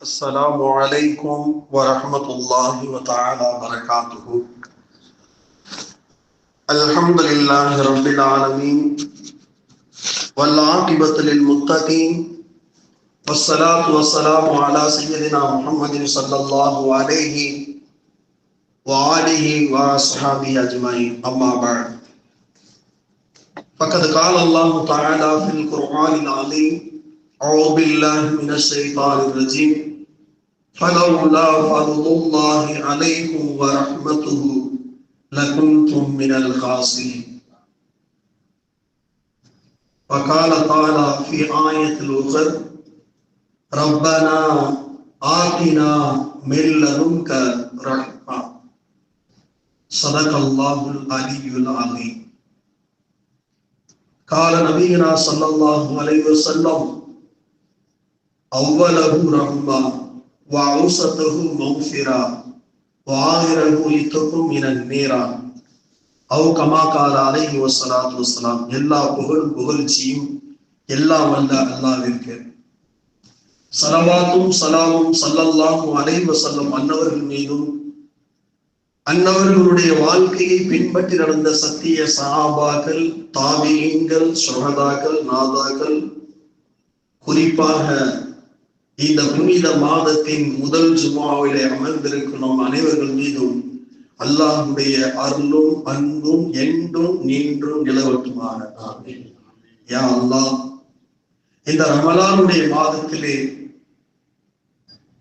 السلام عليكم ورحمة الله وتعالى وبركاته. الحمد لله رب العالمين والعاقبة للمتقين والصلاة والسلام على سيدنا محمد صلى الله عليه وآله وصحبه أجمعين. أما بعد، فقد قال الله تعالى في القرآن العظيم: أعوذ بالله من الشيطان الرجيم. فلولا فضل الله عليكم ورحمته لكنتم من الخاسرين. وقال تعالى في آية الأخرى: ربنا آتنا من لدنك رحمة. صدق الله العلي العظيم. قال نبينا صلى الله عليه وسلم: أوله رحمة وأوسطه مغفرة وآخره يتقى من النيران. أو كما قال عليه والصلاة والسلام. எல்லா புகழ்ச்சியும் எல்லாம் வல்ல அல்லாஹ்விற்கு, ஸலவாத்தும் ஸலாமும் ஸல்லல்லாஹு அலைஹி வஸல்லம் அன்னவர்கள் மீதும், அன்னவர்களுடைய வாழ்க்கையை பின்பற்றி நடந்த சத்திய சஹாபாக்கள், தாபீஈன்கள், ஷுஹதாக்கள், நாதாக்கள், குறிப்பாக இந்த புனித மாதத்தின் முதல் ஜுமாவிலே அமர்ந்திருக்கும் நம் அனைவர்கள் மீதும் அல்லாஹ்வுடைய அருளும் அன்பும் என்றும் நின்றும் நிலவட்டுமாக. யா அல்லாஹ், இந்த ரமலானுடைய மாதத்திலே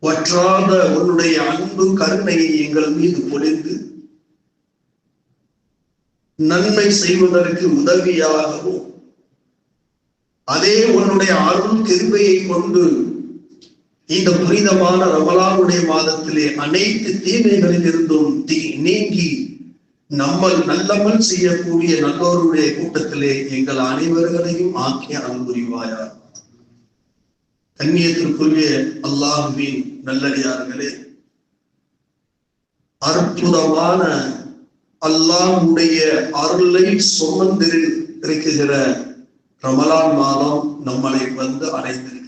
வற்றாத உன்னுடைய அன்பு கருணையை எங்கள் மீது பொழிந்து நன்மை செய்வதற்கு உதவியாகவும், அதே உன்னுடைய அருள் கிருபையை கொண்டு இந்த புனிதமான ரமலானுடைய மாதத்திலே அனைத்து தீமைகளில் இருந்தும் நீங்கி நம்மள் நல்லமல் செய்யக்கூடிய நல்லோருடைய கூட்டத்திலே எங்கள் அனைவர்களையும் ஆக்கிய அருள் புரிவாயார். கண்ணியத்திற்குரிய அல்லாஹ்வின் நல்லடியார்களே, அற்புதமான அல்லாஹ்வுடைய அருளை சுமந்திருக்கிற ரமலான் மாதம் நம்மளை வந்து அடைந்திருக்கிறது.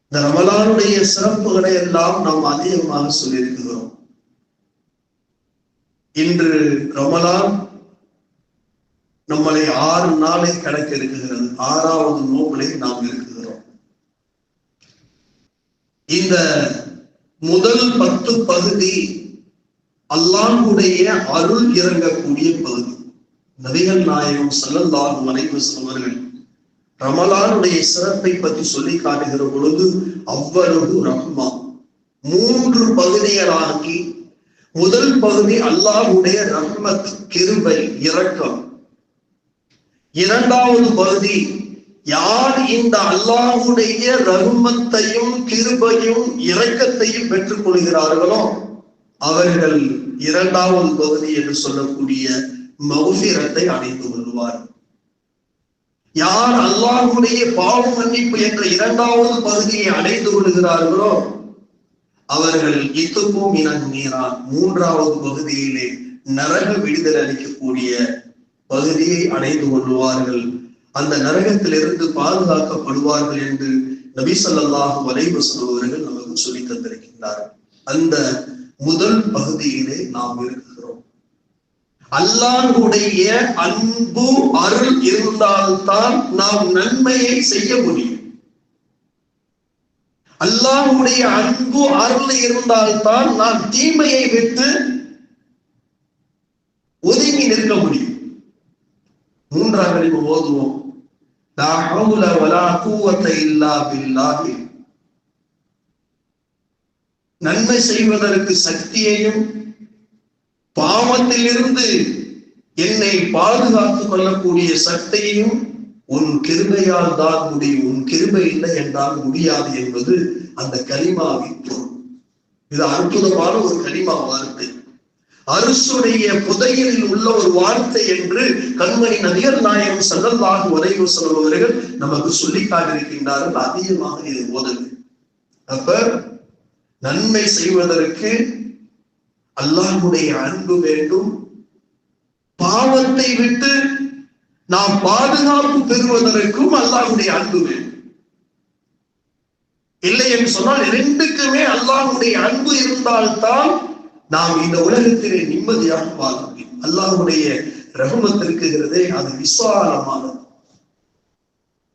இந்த ரமலானுடைய சிறப்புகளை எல்லாம் நாம் அதிகமாக சொல்லியிருக்கிறோம். இன்று ரமலான் நம்மளை 6 நாளை கடக்க இருக்கிறது. 6வது நோம்பிலே நாம் இருக்கிறோம். இந்த முதல் 10 பகுதி அல்லாஹ்வுடைய அருள் இறங்கக்கூடிய பகுதி. நபிகள் நாயகம் ஸல்லல்லாஹு அலைஹி வஸல்லம் அவர்கள் ரமலானுடைய சிறப்பை பற்றி சொல்லி காட்டுகிற பொழுது, அவ்வளவு ரஹ்மா 3 பகுதிகளாக்கி, முதல் பகுதி அல்லாஹ்வுடைய ரஹ்மத், கிருபை, இரக்கம். 2வது பகுதி, யார் இந்த அல்லாஹ்வுடைய ரஹ்மத்தையும் கிருபையும் இரக்கத்தையும் பெற்றுக் கொள்கிறார்களோ அவர்கள் 2வது பகுதி என்று சொல்லக்கூடிய மஃபிரத்தை அடைந்து கொள்வார். யார் அல்லாஹ்வுடைய பாவ மன்னிப்பு என்ற 2வது பகுதியை அடைந்து கொள்கிறார்களோ அவர்கள் இத்துக்கும் மினன் நீரான் 3வது பகுதியிலே நரக விடுதலை அளிக்கக்கூடிய பகுதியை அடைந்து கொள்வார்கள். அந்த நரகத்திலிருந்து பாதுகாக்கப்படுவார்கள் என்று நபி ஸல்லல்லாஹு அலைஹி வஸல்லம் அவர்கள் நமக்கு சொல்லி தந்திருக்கின்றார்கள். அந்த முதல் பகுதியிலே நாம் இருக்கிறோம். அல்லாஹ்வுடைய அன்பு அருள் இருந்தால்தான் நாம் நன்மையை செய்ய முடியும். அல்லாஹ்வுடைய அன்பு அருள் இருந்தால்தான் நாம் தீமையை விட்டு ஒதுங்கி நிற்க முடியும். 3வது ஓதுவோம்: லா ஹவுல வலா குவத இல்லா பில்லாஹ். நன்மை செய்வதற்கு சக்தியையும், பாவத்தில் இருந்து என்னை பாதுகாத்துக் கொள்ளக்கூடிய சக்தியையும் உன் கிருபையால் தான் முடியும். உன் கிருபை இல்லை என்றால் முடியாது என்பது அந்த கலிமாவின் பொருள். இது அற்புதமான ஒரு கலிமா வார்த்தை, அர்ஷுடைய புதையலில் உள்ள ஒரு வார்த்தை என்று கண்மணி நபிகள் நாயகம் ஸல்லல்லாஹு அலைஹி வஸல்லம் அவர்கள் நமக்கு சொல்லி காட்டியிருக்கின்றார்கள். அதிகமாக இது ஓதுங்க. அப்ப நன்மை செய்வதற்கு அல்லாஹ்வுடைய அன்பு வேண்டும். பாவத்தை விட்டு நாம் பாதுகாப்பு பெறுவதற்கும் அல்லாஹ்வுடைய அன்பு வேண்டும். இல்லை என்று சொன்னால் இரண்டுக்குமே அல்லாஹ்வுடைய அன்பு இருந்தால்தான் நாம் இந்த உலகத்திலே நிம்மதியாக வாழ முடியும். அல்லாஹ்வுடைய ரஹ்மத் இருக்குகிறதே அது விசாலமானது,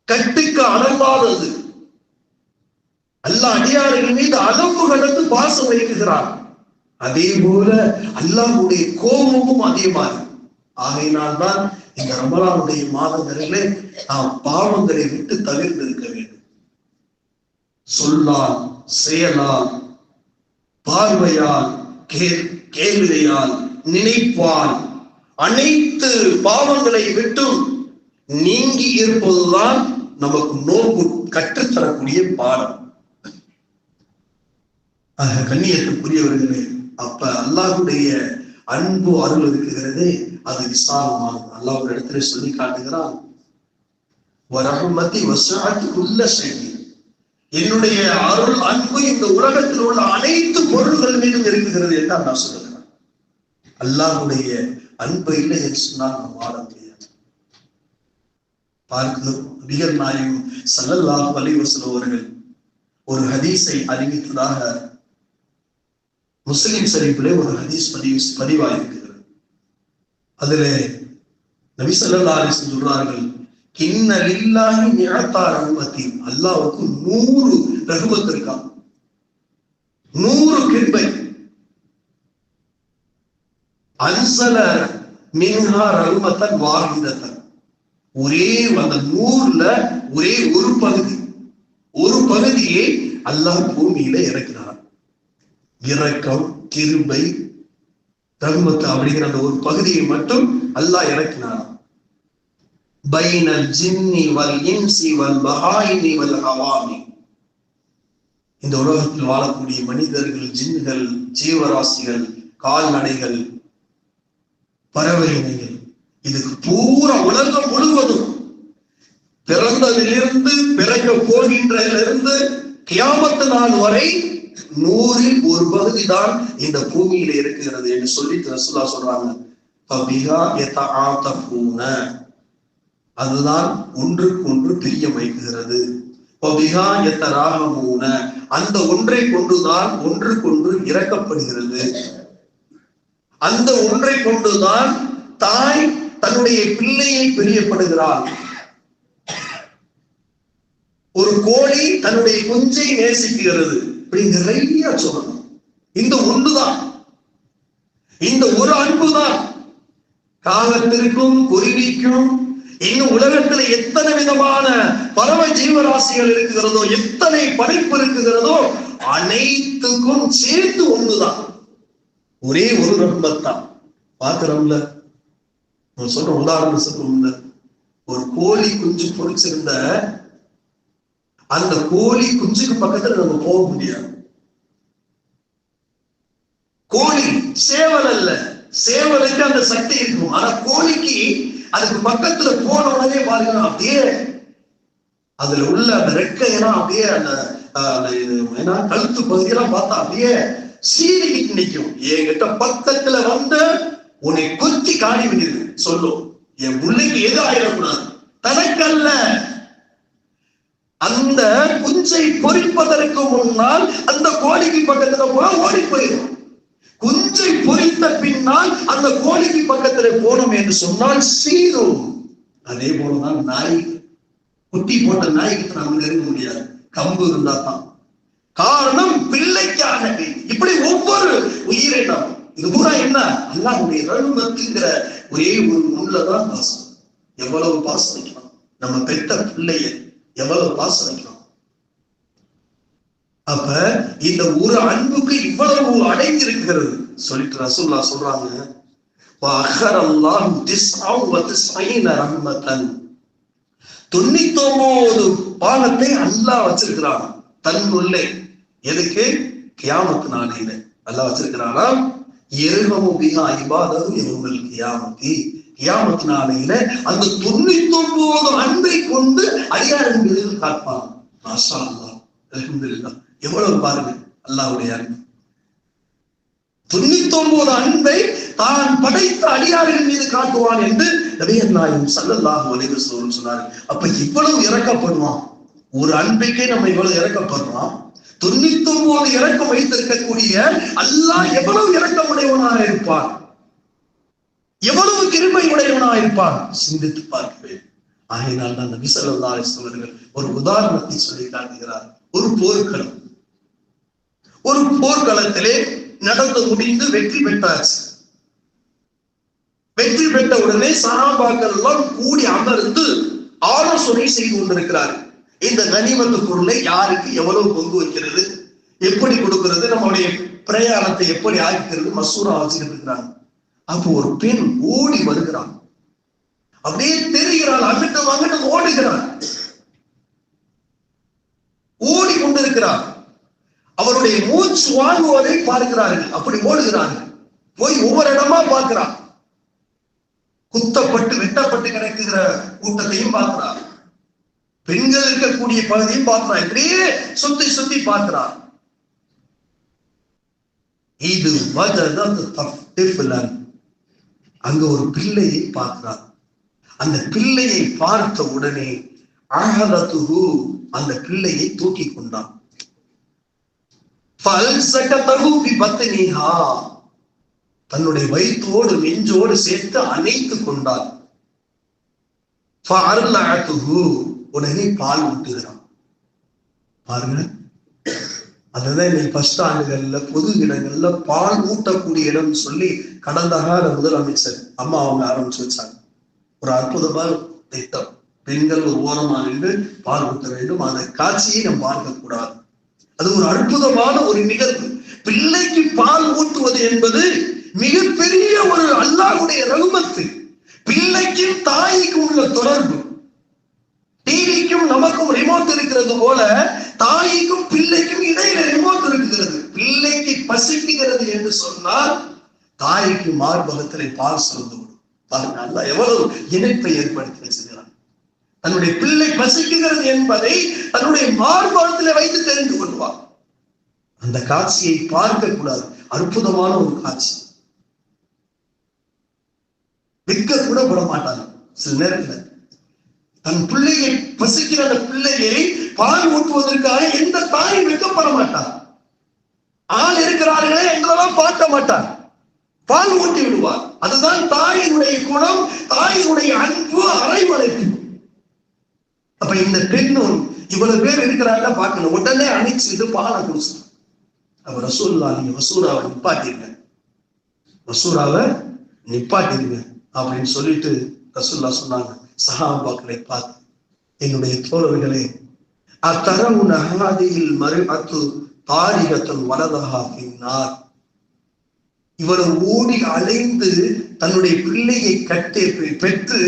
கட்டுக்கு அடங்காதது. அல்லாஹ் அடியார்கள் மீது அளவு கடந்து பாசம் வைக்கிறான். அதே போல அல்லாஹ்வுடைய கோபமும் அதே மாதிரி. ஆகையினால்தான் இந்த ரமலானுடைய மாதங்களிலே நாம் பாவங்களை விட்டு தவிர்த்து இருக்க வேண்டும். சொல்லால், செயலால், பார்வையால், கேள்வியால், நினைப்பால் அனைத்து பாவங்களை விட்டும் நீங்கி இருப்பதுதான் நமக்கு நோன்பு கற்றுத்தரக்கூடிய பாடம். கண்ணியத்துக்குரியவர்களே, அப்ப அல்லாஹ்வுடைய அன்பு அருள் இருக்குகிறதே அது விசாலமானது. அல்லாஹ் ஒரு இடத்துல சொல்லி காட்டுகிறான், வரஹ்மதி வஸஅத் குல்ல ஷைஇ, என்னுடைய அருள் அன்பு இந்த உலகத்தில் உள்ள அனைத்து பொருள்கள் மீதும் இருக்குகிறது என்று அல்லாஹ் சொல்லுகிறான். அல்லாஹ்வுடைய அன்பு இல்லை என்று சொன்னால் நாம் வாழ முடியாது. பார்க்கிறோம், நபிகள் நாயகம் ஸல்லல்லாஹு அலைஹி வஸல்லம் அவர்கள் ஒரு ஹதீஸை அறிவித்ததாக முஸ்லிம் ஷரீஃபிலே ஒரு ஹதீஸ் பதிவாயிருக்கிறது. அதுல நபி ஸல்லல்லாஹு அலைஹி வஸல்லம் சொல்றார்கள், இன்ன லில்லாஹி மிஅத்தா ரஹ்மத்தின், அல்லாஹ்வுக்கு 100 ரஹ்மத் இருக்காம், 100 கிருபை. அன்ஸல மின்ஹா ரஹ்மத்தன் வாஹிதத்தன், ஒரே அந்த 100ல ஒரே ஒரு பகுதியை அல்லாஹ் பூமியில இறக்கினார். இரக்கம், கிருபை, ரஹ்மத் அப்படிங்கிற அந்த ஒரு பகுதியை மட்டும் அல்லாஹ் இறக்கினார். பைனல் ஜின்னி வல் இன்சி வல் பஹாயிமி வல் ஹவாமி, இந்த உலகத்தில் வாழக்கூடிய மனிதர்கள், ஜின்கள், ஜீவராசிகள், கால்நடைகள், பறவை இனங்கள், இதுக்கு பூரா உலகம் முழுவதும் பிறந்ததிலிருந்து பிறக்க போகின்றதிலிருந்து கியாமத்து நாள் வரை 100ல் ஒரு பகுதி தான் இந்த பூமியில இருக்கிறது என்று சொல்லி ரசூலுல்லாஹ் சொல்றாங்க. அதுதான் ஒன்றுக்கு ஒன்று பிரியம் வைக்கிறது. அந்த ஒன்றை கொண்டுதான் ஒன்றுக்கொன்று இறக்கப்படுகிறது. அந்த ஒன்றை கொண்டுதான் தாய் தன்னுடைய பிள்ளையை பிரியப்படுகிறாள். ஒரு கோழி தன்னுடைய குஞ்சை நேசிக்கிறது. இப்படி நிறைய சொல்லணும். இந்த ஒன்றுதான், இந்த ஒரு அன்புதான் காகத்திற்கும் குருவிக்கும், இன்னும் உலகத்துல எத்தனை விதமான பறவை ஜீவராசிகள் இருக்கிறதோ, எத்தனை படைப்பு இருக்கிறதோ, அனைத்துக்கும் சேர்த்து ஒண்ணுதான், ஒரே ஒரு ரஹ்மத் தான். பாக்குறோம்ல, சொல்ற உதாரணம் சொல்றோம்ல, ஒரு கோழி குஞ்சு பொறிச்சிருந்த அந்த கோழி குஞ்சுக்கு பக்கத்துல நம்ம போக முடியாது. கோழி சேவல் அல்ல, சேவலுக்கு அந்த சக்தி இருக்கும். ஆனா கோழிக்கு அதுக்கு பக்கத்துல போன உடனே பாருங்க, அப்படியே அதுல உள்ள அந்த ரெக்கையெல்லாம் அப்படியே அந்த கழுத்து பகுதியெல்லாம் பார்த்தா அப்படியே சீரிக்கிட்டு நிற்கும். என்கிட்ட பக்கத்துல வந்து உன்னை குத்தி காணி விடுது சொல்லும். என் பிள்ளைக்கு எது ஆயிடக்கூடாது, தனக்கல்ல. அந்த குஞ்சை பொறிப்பதற்கு முன்னால் அந்த கோழிக்கு பக்கத்துல போனா ஓடி போயிடும். குஞ்சை பொறித்த பின்னால் அந்த கோழிக்கு பக்கத்துல போனோம் என்று சொன்னால் சீரும். அதே போலதான் நாய், குட்டி போட்ட நாய்க்கு நம்ம நெருங்க முடியாது, கம்பு இருந்தா தான். காரணம் பிள்ளைக்காக. இப்படி ஒவ்வொரு உயிரினம், இது பூரா என்ன, அல்லாஹ்வுடைய ரஹ்மத்துங்கிற ஒரே ஒரு உள்ளதான் பாசம். எவ்வளவு பாசம் வைக்கலாம், நம்ம பெற்ற பிள்ளைய எவ்வளவு பாசம் வைக்கலாம். அப்ப இந்த ஒரு அன்புக்கு இவ்வளவு அடைந்து இருக்கிறது சொல்லிட்டு ரசூலுல்லாஹ் சொல்றாங்க, வஅஹரல்லாஹு 99 ரஹ்மத்தன், 99 பாகத்தை அல்லாஹ் வச்சிருக்கிறான் தன் உள்ளே. எதுக்கு? கியாமத் நாளையில அல்லாஹ் வச்சிருக்கிறானா, யர்ஹமு பிஹா இபாதஹு யௌமல் கியாமத்தி, கியாமத் நாளையில அந்த 99 அன்பை கொண்டு அடியாரின் மீது காப்பான். மாஷா அல்லாஹ், அல்ஹம்துலில்லாஹ். எவ்வளவு பாருங்க அல்லாஹ்வுடைய அன்பு. 99 அன்பை தான் படைத்த அடியாரின் மீது காட்டுவான் என்று நபிகள் நாயகம் ஸல்லல்லாஹு அலைஹி வஸல்லம் சொன்னார். அப்ப இவ்வளவு இறக்கப்படுவான், ஒரு அன்பைக்கே நம்ம இவ்வளவு இறக்கப்படுறோம். 99 இரக்கம் வைத்திருக்கக்கூடிய அல்லாஹ் எவ்வளவு இரக்கமுடையவனாக இருப்பான், எவ்வளவு கிருபை உடையவனாக இருப்பான் சிந்தித்து பார்க்கிறேன். ஆகையினால் தான் நபி ஸல்லல்லாஹு அலைஹி வஸல்லம் அவர்கள் ஒரு உதாரணத்தை சொல்லி காட்டுகிறார். ஒரு போர்க்களத்திலே நடந்து முடிந்து வெற்றி பெற்றாச்சு. வெற்றி பெற்ற உடனே சஹாபாக்கள் எல்லாம் கூடி அமர்ந்து ஆலோசனை செய்து கொண்டிருக்கிறார்கள். இந்த கனிமத்து பொருளை யாருக்கு எவ்வளவு பங்கு வைக்கிறது, எப்படி கொடுக்கிறது, நம்முடைய பிரயாணத்தை எப்படி ஆகிக்கிறது, மசூரா வச்சுக்கிட்டு இருக்கிறாங்க. அப்போ ஒரு பெண் ஓடி வருகிறான், அப்படியே தெரிகிறாள், அங்கிட்டும் ஓடுகிறாள், ஓடி கொண்டிருக்கிறார். அவருடைய மூச்சு வாங்குவதை பார்க்கிறார்கள். அப்படி ஓடுகிறார்கள். போய் ஒவ்வொரு இடமா பார்க்கிறார். குத்தப்பட்டு வெட்டப்பட்டு கிடக்குகிற கூட்டத்தையும் பார்க்கிறார், பெண்கள் இருக்கக்கூடிய பகுதியும் பார்க்கிறார். இப்படியே சுத்தி சுத்தி பார்க்கிறார். இது அங்க ஒரு பிள்ளையை பார்க்கிறார். அந்த பிள்ளையை பார்த்த உடனே அஹலத்துஹு, அந்த பிள்ளையை தூக்கி கொண்டான். தன்னுடைய வயிற்றோடு நெஞ்சோடு சேர்த்து அணைத்துக் கொண்டார். உடனே பால் ஊட்டுகிறான். பாருங்க, அதுதான் நீ ஃபர்ஸ்ட் ஆண்டுகள்ல பொது இடங்கள்ல பால் ஊட்டக்கூடிய இடம் சொல்லி கடந்த கால முதலமைச்சர் அம்மா அவங்க ஆரம்பிச்சு வச்சாங்க. ஒரு அற்புதமான திட்டம். பெண்கள் ஒரு ஓரமா நின்று பால் ஊட்ட வேண்டும். அந்த காட்சியை நம்ம பார்க்க கூடாது. அது ஒரு அற்புதமான ஒரு நிகழ்வு. பிள்ளைக்கு பால் ஊட்டுவது என்பது மிகப்பெரிய ஒரு அல்லாஹ்வுடைய ரஹ்மத்து. பிள்ளைக்கும் தாய்க்கும் உள்ள தொடர்பு. டிவிக்கும் நமக்கும் ரிமோட் இருக்கிறது போல தாய்க்கும் பிள்ளைக்கும் இடையில ரிமோட் இருக்கிறது. பிள்ளைக்கு பசிக்கிறது என்று சொன்னால் தாய்க்கு மார்பகத்திலே பால் சுரந்து விடும். பாருங்க, அல்லாஹ் எவ்வளவு இணைப்பை ஏற்படுத்தி வச்சிருக்கிறான். தன்னுடைய பிள்ளை பசிக்கிறது என்பதை தன்னுடைய மார்பகத்திலே வைத்து தெரிந்து கொள்வார். அந்த காட்சியை பார்க்க கூடாது. அற்புதமான ஒரு காட்சி. விற்க கூட விட மாட்டாங்க. சில நேரத்தில் தன் பிள்ளையை பசிக்கிற அந்த பிள்ளையை பால் ஊட்டுவதற்காக எந்த தாயும் வெட்கப்பட மாட்டார். ஆள் இருக்கிறார்களே என்றெல்லாம் பார்க்க மாட்டார். பால் ஊட்டி விடுவார். அதுதான் தாயினுடைய குணம், தாயினுடைய அன்பு, அரைவணைப்பு. அப்ப இந்த பெண்ணும் இவ்வளவு பேர் இருக்கிறாங்க பார்க்கணும். உடனே அணைச்சிட்டு பாலை குடிச்சு அப்ப ரசூலுல்லாஹ், நீங்க மசூராவை நிப்பாட்டிருங்க அப்படின்னு சொல்லிட்டு ரசூலுல்லாஹ் சொன்னாங்க. சஹாபாக்களை பார்த்து, என்னுடைய தோழர்களே, அத்தரவுன ஹாதிஹில் மர்அத்து தாரிகத்துன் வலதஹா ஃபின்னார். இவரும் ஓடி அலைந்து தன்னுடைய பிள்ளையை பெற்று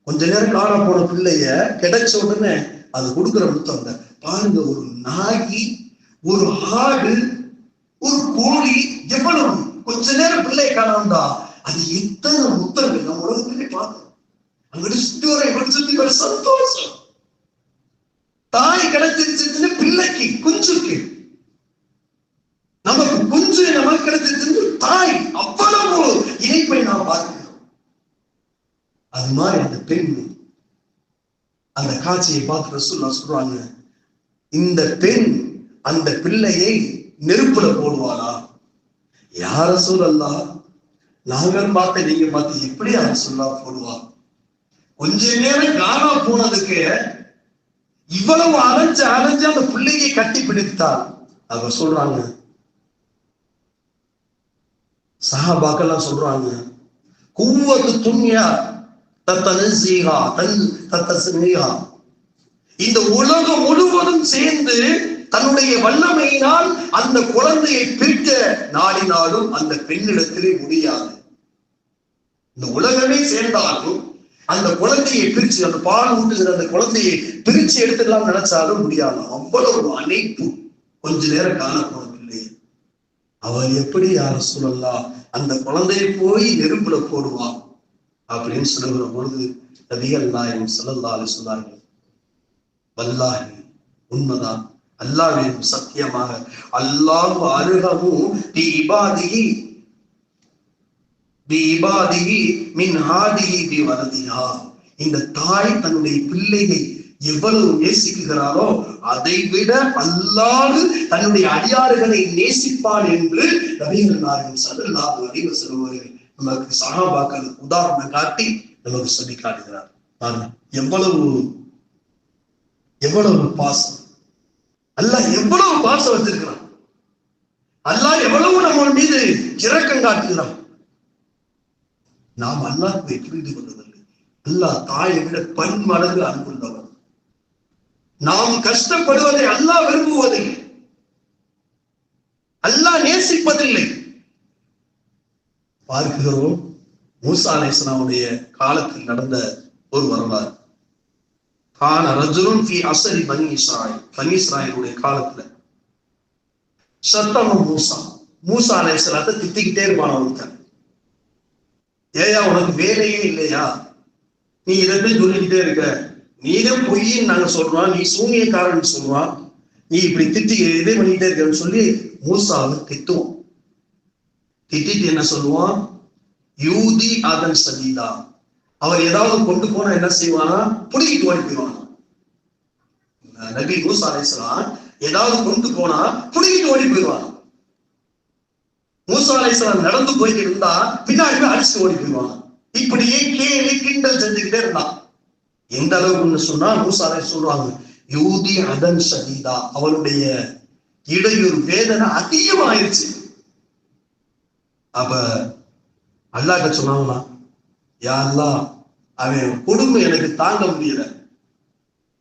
கொஞ்ச நேரம் காண போன பிள்ளைய கிடைச்ச உடனே அது கொடுக்குற முத்தம் பாருங்க. ஒரு நாயி, ஒரு ஆடு, ஒரு கோழி எவ்வளவு கொஞ்ச நேரம் பிள்ளையை காணாண்டா அது எத்தனை முத்தங்கள் நம்ம உலகத்திலே பார்க்கணும். அங்கிட்டு சுத்தி வர சந்தோஷம். தாய் கிடைச்சிருச்சு பிள்ளைக்கு, குஞ்சுக்கு, நமக்கு குஞ்சு நமக்கு கிடைச்சிருக்கு, தாய் அவ்வளவு இணைப்பை நாம் பார்க்கிறோம். அது மாதிரி அந்த பெண் அந்த காட்சியை பார்த்து ரசூலுல்லாஹ் சொல்றாங்க, இந்த பெண் அந்த பிள்ளையை நெருப்புல போடுவாளா? யார் ரசூலல்லாஹ், நாங்கள் பார்த்த நீங்க பார்த்து எப்படி ரசூலுல்லாஹ் போடுவா? கொஞ்ச நேரம் காணா போனதுக்கு இவ்வளவு அலைஞ்சு அந்த பிள்ளையை கட்டி பிடித்தால் அவங்க சொல்றாங்க, சஹாபாக்கெல்லாம் சொல்றாங்க, குவ்வத்து துன்யா தத்தனஸீஹா தத்தஸ்மீஹா. இந்த உலகம் முழுவதும் சேர்ந்து தன்னுடைய வல்லமையினால் அந்த குழந்தையை பிரிக்க நாடினாலும் அந்த பெண்ணிடத்திலே முடியாது. இந்த உலகமே சேர்ந்தாலும் அந்த குழந்தையை பிரிச்சு, அந்த பால் ஊட்டுகிற அந்த குழந்தையை பிரிச்சு எடுத்துக்கலாம் நினைச்சாலும் முடியாது. அவ்வளவு அணைப்பு. கொஞ்ச நேரம் காணப்போன பிள்ளை அவள் எப்படி யார சொல்லலாம் அந்த குழந்தையை போய் நெருப்புல போடுவா அப்படின்னு சொல்லுகிற பொழுது நபிகள் நாயகம் ஸல்லல்லாஹு அலைஹி சொன்னார்கள், வல்லாஹி உண்மைதான், அல்லாஹ்வின் சத்தியமாக, அல்லாஹ் அருஹமு பி இபாதிஹி மின் ஹாதிஹி பி வலதிஹா. இந்த தாய் தன்னுடைய பிள்ளையை எவ்வளவு நேசிக்கிறாரோ அதை விட அல்லாஹ் தன்னுடைய அடியார்களை நேசிப்பான் என்று நபிகள் நாயகம் ஸல்லல்லாஹு அலைஹி வஸல்லம் அவர்கள் நமக்கு சஹாபாக்கள் உதாரணம் காட்டி நமக்கு சொல்லி காட்டுகிறார். எவ்வளவு எவ்வளவு பாசம், அல்லாஹ் எவ்வளவு பாசம் வச்சிருக்கிறான், அல்லாஹ் எவ்வளவு நம்ம மீது இரக்கம் காட்டுகிறான். நாம் அல்லாஹ்வை புரிந்து கொள்வதில்லை. அல்லாஹ் தாயை விட பன்மடங்கு அன்புள்ளவர். நாம் கஷ்டப்படுவதை அல்லாஹ் விரும்புவதில்லை, அல்லாஹ் நேசிப்பதில்லை. பார்க்கிறோம், மூசா அலைஹிஸ்ஸலாமுடைய காலத்தில் நடந்த ஒரு வரலாறு. கான ரஜுலுன் ஃபீ அஸ்ரி பனி இஸ்ராயில், பனி இஸ்ராயிலுடைய காலத்துல சத்தம மூசா அலைஹிஸ்ஸலாத்தை திட்டிக்கிட்டே இருப்பான். ஒருத்தன், ஏயா உனக்கு வேலையே இல்லையா, நீ இதெல்லாம் சொல்லிக்கிட்டே இருக்க, நீதான் பொய்ன்னு நாங்க சொல்றோம், நீ சூனியக்காரன் சொல்றான், நீ இப்படி திட்டி இதே பண்ணிக்கிட்டே இருக்கன்னு சொல்லி மூசாவை திட்டுவோம். திட்டிட்டு என்ன சொல்லுவான், யூதி அதன் சதீதா, அவர் ஏதாவது கொண்டு போனா என்ன செய்வானா, புடிக்கிட்டு ஓடி போயிடுவானா. நபி மூசா அலைஹிஸ்ஸலாம் ஏதாவது கொண்டு போனா புடிக்கிட்டு ஓடி போயிடுவானா. மூசா அலைஹிஸ்ஸலாம் நடந்து போயிட்டு இருந்தா பின்னாடி அடிச்சு ஓடி போயிடுவானா. இப்படியே கேலி கிண்டல் செஞ்சுக்கிட்டே இருந்தான். எந்த அளவுக்கு சொன்னா மூசா அலைஹிஸ்ஸலாம் சொல்றாங்க, யூதி அதன் சதீதா, அவளுடைய இடையூறு வேதனை அதிகமாயிருச்சு. அப்ப அல்லாஹ்ட்ட சொன்னாங்களா, யா அல்லாஹ், அவன் கொடுமை எனக்கு தாங்க முடியல,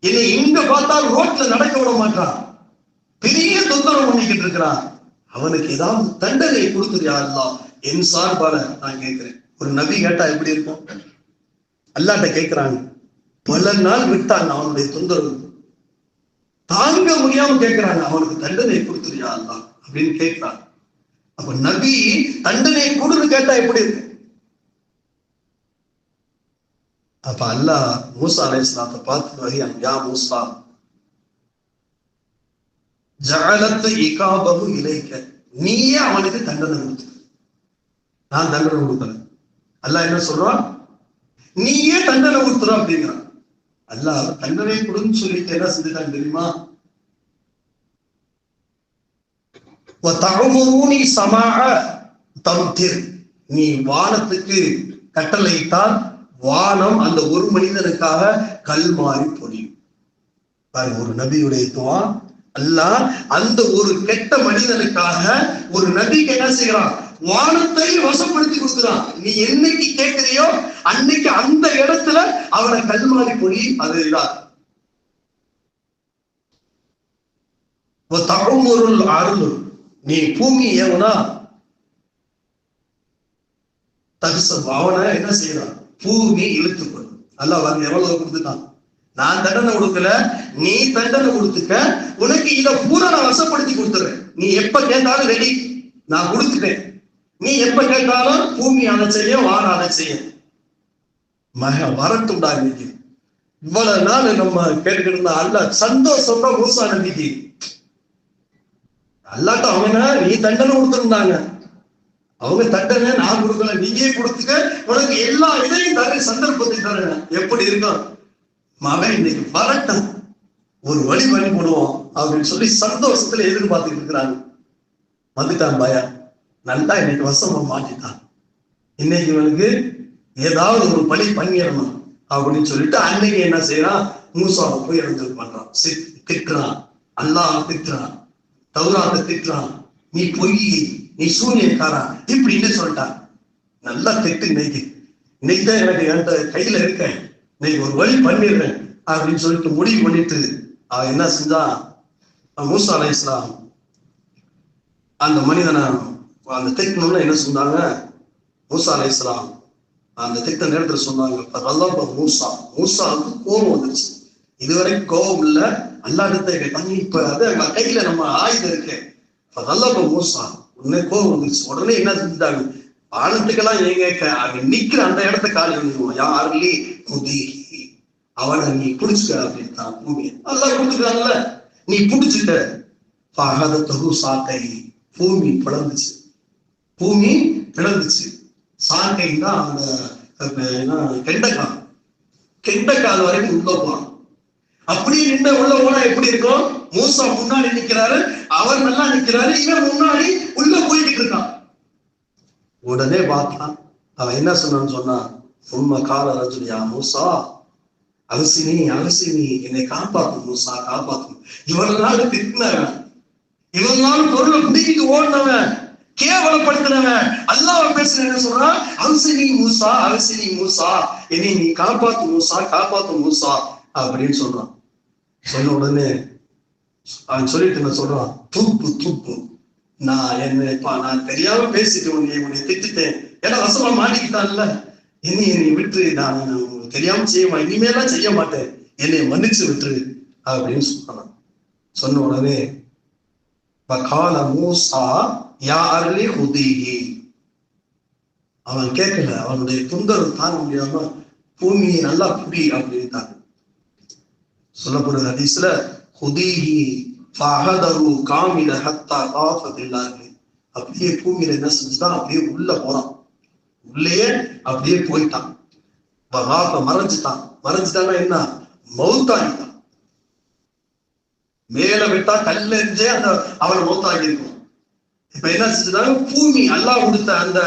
என்னை எங்க பார்த்தாலும் ரோட்ல நடக்க விட மாட்டான், பெரிய தொந்தரவு பண்ணிக்கிட்டு இருக்கிறான், அவனுக்கு ஏதாவது தண்டனை கொடுத்துரு யா அல்லாஹ், என் சார்பால நான் கேட்கிறேன். ஒரு நபி கேட்டா எப்படி இருக்கும்? அல்லாஹ்ட்ட கேட்கிறாங்க, பல நாள் விட்டாங்க, அவனுடைய தொந்தரவு தாங்க முடியாம கேட்கிறாங்க, அவனுக்கு தண்டனை கொடுத்துரு யா அல்லாஹ் அப்படின்னு கேட்கிறாங்க. அப்ப நபி தண்டனை கொடுன்னு கேட்டா எப்படி இருக்கு? அப்ப அல்லாஹ் மூசா அலைஹிஸ்ஸலாத்தை பார்த்து வகையான், யா மூசா ஜஅலத் இகாபஹு இலைக, நீயே அவனுக்கு தண்டனை கொடுத்து, நான் தண்டனை கொடுக்கல. அல்லாஹ் என்ன சொல்றான், நீயே தண்டனை கொடுத்துற அப்படிங்கிறான். அல்லாஹ் தண்டனை கொடுன்னு சொல்லிட்டு என்ன செஞ்சுட்டான் தெரியுமா, வதஅமுருனி ஸமாஅ தம்திர், நீ வானத்துக்கு கட்டளையிட்டால் வானம் அந்த ஒரு மனிதனுக்காக கல் மாறி பொழியும். பாருங்க, ஒரு நபியுடைய துஆ. அல்லாஹ் அந்த ஒரு கெட்ட மனிதனுக்காக ஒரு நபிக்கு என்ன செய்யறான், வானத்தை வசப்படுத்தி கொடுக்கிறான். நீ என்னைக்கு கேட்கிறியோ அன்னைக்கு அந்த இடத்துல அவனை கல் மாறி பொழி. அதுதான் அருள். நீ பூமி ஏவனா தகுசம், அவனை என்ன செய்யறான், பூமி இழுத்துக்கொள்ளும். அல்லாஹ் வந்து எவ்வளவு கொடுத்துட்டான், நான் தண்டனை கொடுக்கல, நீ தண்டனை கொடுத்துக்க, உனக்கு இதை பூரா நான் வசப்படுத்தி கொடுத்துறேன், நீ எப்ப கேட்டாலும் ரெடி, நான் கொடுத்துட்டேன், நீ எப்ப கேட்டாலும் பூமி அதை செய்ய, வானம் அதை செய்ய. மக வரட்டும்டா இன்னைக்கு. இவ்வளவு நாள் நம்ம கேட்டுக்கிட்டு இருந்தா அல்லாஹ் சந்தோஷம் தான் மூசா நபிக்கு. அல்லாட்ட அவங்க நீ தண்டனை கொடுத்துருந்தாங்க, அவங்க தண்டனை நான் கொடுக்கல, நீயே கொடுத்துக்க, உனக்கு எல்லா இதையும் தர சந்தர்ப்பத்தை தர. எப்படி இருக்கும் மகன், இன்னைக்கு வரட்டும், ஒரு வழி பண்ணி போடுவோம் அப்படின்னு சொல்லி சந்தோஷத்துல எதிர்பார்த்துட்டு இருக்கிறாங்க. வந்துட்டான் பயா, நல்லா இன்னைக்கு வசம் மாட்டிட்டான், இன்னைக்கு இவனுக்கு ஏதாவது ஒரு பழி பண்ணிடணும் அப்படின்னு சொல்லிட்டு அன்னைக்கு என்ன செய்யறான், மூசாவை போய் இறந்து பண்றான், திட்டுறான், அல்லாஹ் திட்டுறான், தௌராத்தை திட்டுறான், நீ பொய், நீ சூரியக்காரன் இப்படின்னு சொல்லிட்டான். நல்லா திட்டு, இன்னைக்கு தான் எனக்கு என்கிட்ட கையில இருக்கேன், இன்னைக்கு ஒரு வழி பண்ணிடுறேன் அப்படின்னு சொல்லிட்டு முடிவு பண்ணிட்டு அவன் என்ன செஞ்சான், மூசா அலைஹிஸ்ஸலாம் அந்த மனிதனை அந்த திட்டணும்னு என்ன சொன்னாங்க, மூசா அலைஹிஸ்ஸலாம் அந்த திட்ட நேரத்துல சொன்னாங்க, மூசாவுக்கு கோபம் வந்துருச்சு. இதுவரைக்கும் கோபம் இல்ல, அல்லாஹ்கிட்ட கேட்டாங்க, இப்ப அது கையில நம்ம ஆயுதம் இருக்கு, நல்லா மூசா உடனே கோபம் வந்துருச்சு. உடனே என்ன செஞ்சுட்டாங்க, வானத்துக்கெல்லாம் ஏங்க அவன் நிக்கிற அந்த இடத்த காலி வந்துடுவோம், யாருலே குதி, அவனை நீ புடிச்சுக்க அப்படின்ட்டான். பூமியை நல்லா கொடுத்துக்கிறாங்கல்ல, நீ புடிச்சுட்ட. சாக்கை, பூமி பிளந்துச்சு, பூமி பிளந்துச்சு. சாக்கைன்னா அந்த கெண்டைக்கால் வரைக்கும் உள்ள போறான். அப்படியே நின்ற உள்ள போனா எப்படி இருக்கும்? மூசா முன்னாடி நிக்கிறாரு, அவர் நல்லா நிக்கிறாரு, இவன் முன்னாடி உள்ள போய்கிட்டு இருக்கான். உடனே பார்த்தான், அவன் என்ன சொன்னான்னு சொன்னா, உண்மை கால ரஜுலியா மூசா அலசினி அலசினி, என்னை காப்பாற்றும் மூசா காப்பாற்றும். இவ்வளவு நாள் திட்டினவன், இவ்வளவு நாள் பொருளை பிடிக்கிட்டு ஓடினவன், கேவலப்படுத்தினவன், அல்லாஹ் பேசுற என்ன சொல்றான்? அலசினி மூசா அலசினி மூசா, என்னை நீ காப்பாத்து மூசா காப்பாத்து மூசா அப்படின்னு சொல்றான். சொன்ன உடனே அவன் சொல்லிட்டு என்ன சொல்றான்? தூப்பு தூப்பு, நான் தெரியாம பேசிட்டு உன்னை திட்டுட்டேன், ஏன்னா வசமா மாட்டிக்கிட்டான்ல, என்னை விட்டு நான் தெரியாம செய்ய இனிமேலாம் செய்ய மாட்டேன், என்னை மன்னிச்சு விட்டுரு அப்படின்னு சொன்னான். சொன்ன உடனே பகால மூசா யா அர்லி ஹுதீஹி, அவன் கேட்கல, அவனுடைய துன்பம் தாங்க முடியாம பூமியை நல்லா புடி அப்படின்ட்டாங்க. சொல்லப்படுற ஹதீஸ்ல ஹுதீஹி ஃபஹதரு காமில ஹத்தா காஃபதில்லாஹி, அப்படியே பூமியில என்ன செஞ்சுதான் அப்படியே உள்ள போறான், உள்ளேயே அப்படியே போயிட்டான், மறைஞ்சிட்டான்னா என்ன? மௌத்தாகிட்டான். மேல விட்டா கல்லெறிஞ்சே அந்த அவனை மௌத்தாகி இருக்கும். இப்ப என்ன செஞ்சுட்டாங்க? பூமி அல்லாஹ் கொடுத்த அந்த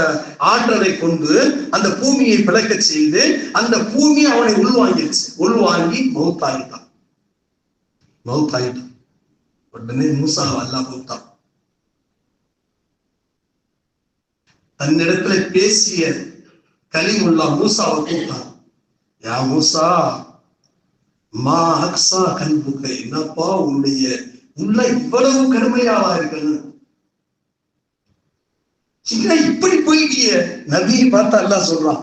ஆற்றலை கொண்டு அந்த பூமியை பிளக்க செய்து அந்த பூமி அவனை உள்வாங்கிடுச்சு. உள்வாங்கி மௌத்தாகிட்டான். உடனே மூசா அல்லாஹ் கூப்பிட்டான். தன்னிடத்துல பேசிய கலிமுல்லா மூசாவை கூப்பிட்டான். யா மூசா மா அக்ஸா கல்புக, என்னப்பா உன்னுடைய உள்ள இவ்வளவு கடுமையாவா இருக்கணும், இப்படி போயிட்டிய. நபியை பார்த்து அல்லாஹ் சொல்றான்,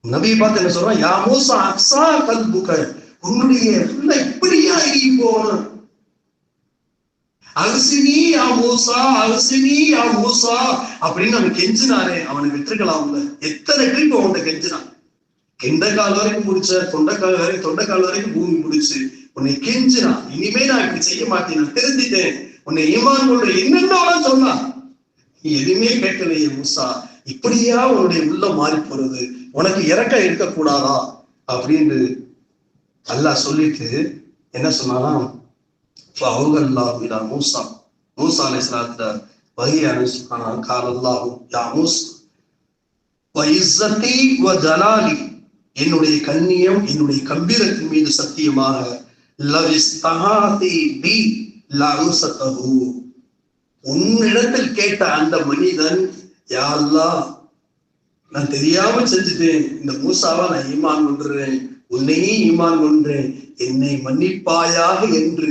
நபியை பார்த்து என்ன சொல்றான்? யா மூசா அக்ஸா கல்புக, உன்னுடைய உள்ள இப்படியா இறங்கி போகணும். அலசினி யா மூசா அலசினி யா மூசா அப்படின்னு அவன் கெஞ்சினானே, அவனை விட்டுருக்கலாம்ல. எத்தனை ட்ரிப் அவன்கிட்ட கெஞ்சினான். கெண்டைக்கால் வரைக்கும் முடிச்ச, தொண்டைக்கால் வரைக்கும் பூமி முடிச்சு உன்னை கெஞ்சினான். இனிமே நான் இப்படி செய்ய மாட்டேன், நான் தெரிஞ்சுட்டேன், உன்னை ஈமான் கொள்ற என்னென்ன சொன்னான். நீ எதுவுமே கேட்கலையே மூசா, இப்படியா உன்னுடைய உள்ள மாறி போறது, உனக்கு இறக்க இருக்கக்கூடாதா அப்படின்னு அல்லாஹ் சொல்லிட்டு என்ன சொன்னானா? மூசா மூசா அலைஹிஸ்ஸலாத்துல வஹீ அனுப்பினானா, கால அல்லாஹு யா மூசா வஇஸ்ஸதி வஜலாலி, என்னுடைய கண்ணியம் என்னுடைய கம்பீரத்தின் மீது சத்தியமாக, லவிஸ்தஹாதி பி லஉஸதஹு, உன்னிடத்தில் கேட்ட அந்த மனிதன், யா அல்லாஹ் நான் தெரியாம செஞ்சுட்டேன், இந்த மூசாவா நான் ஈமான் கொண்டுறேன், உன்னையே ஈமான் கொன்றேன், என்னை மன்னிப்பாயாக என்று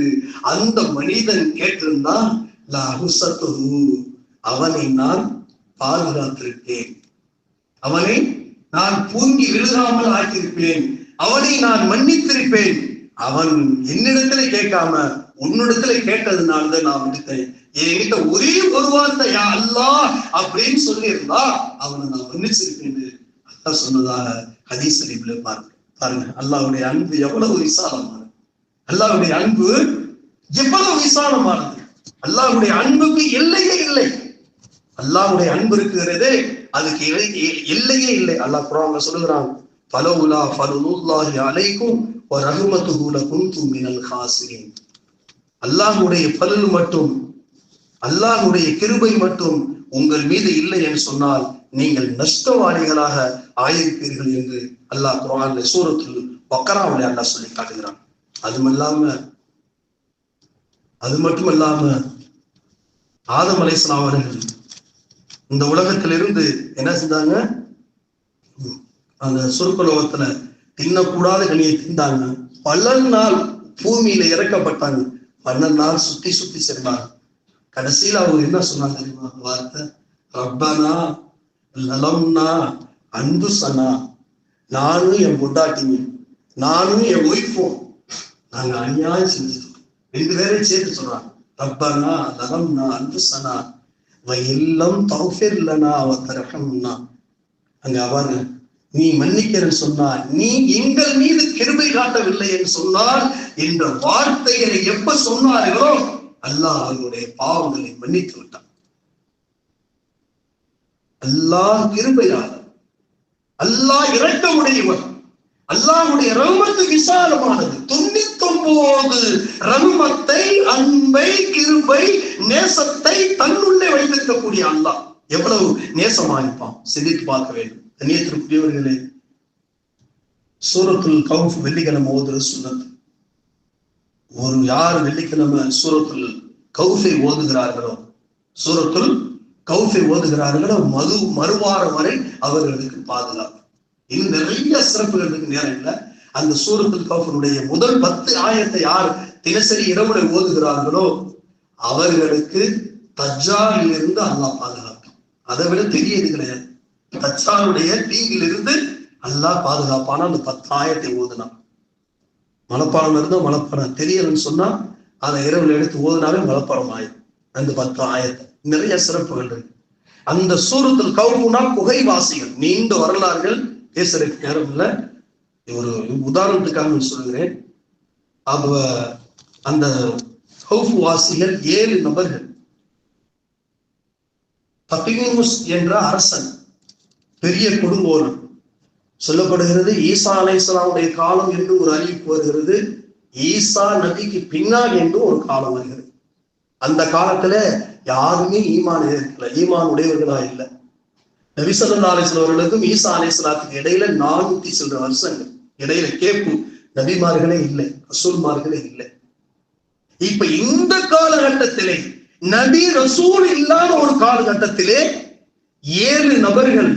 அந்த மனிதன் கேட்டிருந்தான், லஉஸதஹு, அவனை நான் பாதுகாத்திருப்பேன், அவனை நான் பூங்கி விழுகாமல் ஆக்கியிருப்பேன், அவனை நான் மன்னித்திருப்பேன். அவன் என்னிடத்துல கேட்காம உன்னிடத்துல கேட்டதுனாலதான் நான் விடுத்தேன். என்கிட்ட ஒரே ஒரு வார்த்தை யா அல்லாஹ் அப்படின்னு சொல்லியிருந்தா அவனை நான் மன்னிச்சிருப்பேன் அல்லாஹ் சொன்னதாக ஹதீஸ் ஷரீஃப்ல பாருங்க. அல்லாஹ்வுடைய அன்பு எவ்வளவு விசாலமானது, அல்லாஹ்வுடைய அன்பு எவ்வளவு விசாலமானது. அல்லாஹ்வுடைய அன்புக்கு எல்லையே இல்லை. அல்லாஹ்வுடைய அன்பு இருக்கிறதே அதுக்கு எல்லையே இல்லை. அல்லாஹ் குர்ஆன்ல சொல்லுகிறான், ஃபலவுலா ஃபதுலுல்லாஹி அலைக்கும் வ ரஹ்மத்துஹு லகுன்தும் மினல் காசிரின். அல்லாஹ்வுடைய ஃபலல் மட்டும், அல்லாஹ்வுடைய கிருபை மட்டும் உங்கள் மீது இல்லை என்று சொன்னால் நீங்கள் நஷ்டவாளிகளாக ஆயிருப்பீர்கள் என்று அல்லாஹ் குர்ஆன்ல சூரத்துல் பக்ராவுல அல்லாஹ் சொல்லி காட்டுகிறான். அது மட்டுமல்லாம ஆதம் அலைஹிஸ்ஸலாம் அவர்கள் இந்த உலகத்திலிருந்து என்ன செஞ்சாங்க? அந்த சொர்க்கலோகத்துல தின்னக்கூடாத கனியை தின்னாங்க. 12 நாள் பூமியில இறக்கப்பட்டாங்க. 12 நாள் சுத்தி சுத்தி சென்றாங்க. கடைசியில அவங்க என்ன சொன்னாங்க தெரியுமா? வார்த்தை, ரப்பனா லலம்னா அன்புசனா, நானும் என் பொண்டாட்டிங்க, நானும் என் ஒய்ஃபும் நாங்க அநியாயம் செஞ்சுட்டோம். 2 பேரையும் சேர்த்து சொல்றாங்க. ரப்பனா லலம்னா அன்புசனா வயல்லம் தௌஃபிர் லனா வ தர்ஹம்னா. அங்க அவரு நீ மன்னிக்கிறன்னு சொன்னால், நீ எங்கள் மீது கிருபை காட்டவில்லை என்று சொன்னால் என்ற வார்த்தைகளை எப்ப சொன்னார்களோ அல்லாஹ் அவர்களுடைய பாவங்களை மன்னித்து விட்டான். அல்லாஹ் கிருபையாளர், அல்லாஹ் இரக்கமுடையவர். அல்லாஹ்வுடைய ரஹ்மத்து விசாலமானது. 99 ரஹ்மத்தை, அன்பை, கிருபை, நேசத்தை தன்னுள்ளே வைத்திருக்கக்கூடிய அல்லாஹ் எவ்வளவு நேசமாயிருப்பான் சிந்தித்து பார்க்க வேண்டும். கண்ணியத்திற்குரியவர்களே, சூரத்துல் கௌஃப் வெள்ளிக்கிழமை ஓதுறது சுன்னத். யார் வெள்ளிக்கிழமை சூரத்துல் கௌஃபை ஓதுகிறார்களோ, சூரத்துல் கௌஃபை ஓதுகிறார்களோ, மறுவாரம் வரை அவர்களுக்கு பாதுகாப்பு. இன்னும் நிறைய சிறப்புகள் இருக்கு, நேரம் இல்லை. அந்த சூரத்துல் கௌஃபினுடைய முதல் 10 ஆயத்தை யார் தினசரி இரவுல ஓதுகிறார்களோ அவர்களுக்கு தஜ்ஜாலில் இருந்து அல்லாஹ் பாதுகாப்பான். அதை விட பெரியது கிடையாது. தஜ்ஜாலுடைய தீங்கிலிருந்து அல்லாஹ் பாதுகாப்பான அந்த 10 ஆயத்தை ஓதுனான். மனப்பாடம் இருந்தா மனப்பாடம், தெரியலன்னு சொன்னா அதை இரவுல எடுத்து ஓதுனாவே மனப்பாடம் ஆயிடும். அந்த 10 ஆயத்தை நிறைய சிறப்புகள் இருக்கு. அந்த சூரத்துல் கௌஃப்னா குகைவாசிகள், நீண்ட வரலாறுகள் பேசுறதுக்கு நேரம் இல்லை. ஒரு உதாரணத்துக்காக சொல்கிறேன். அந்த கௌஃப் வாசிகள் 7 நபர்கள். தக்லீமுஸ் என்ற அரசன், பெரிய கொடுங்கோலன் சொல்லப்படுகிறது. ஈசா அலைஹிஸ்ஸலாமுடைய காலம் என்று ஒரு அறிவிப்பு வருகிறது. ஈசா நபிக்கு பின்னாடி என்று ஒரு காலம் வருகிறது. அந்த காலத்துல யாருமே ஈமான் உடையவர்களா இல்லை. நபி ஸல்லல்லாஹு அலைஹி வஸல்லம் அவர்களுக்கும் ஈசா அலைஹிஸ்ஸலாத்துக்கு இடையில 400 சில வருஷங்கள் இடையில கேப்பு. நபிமார்களே இல்லை, ரசூல்மார்களே இல்லை. இப்ப இந்த காலகட்டத்திலே, நபி ரசூல் இல்லாத ஒரு காலகட்டத்திலே 7 நபர்கள்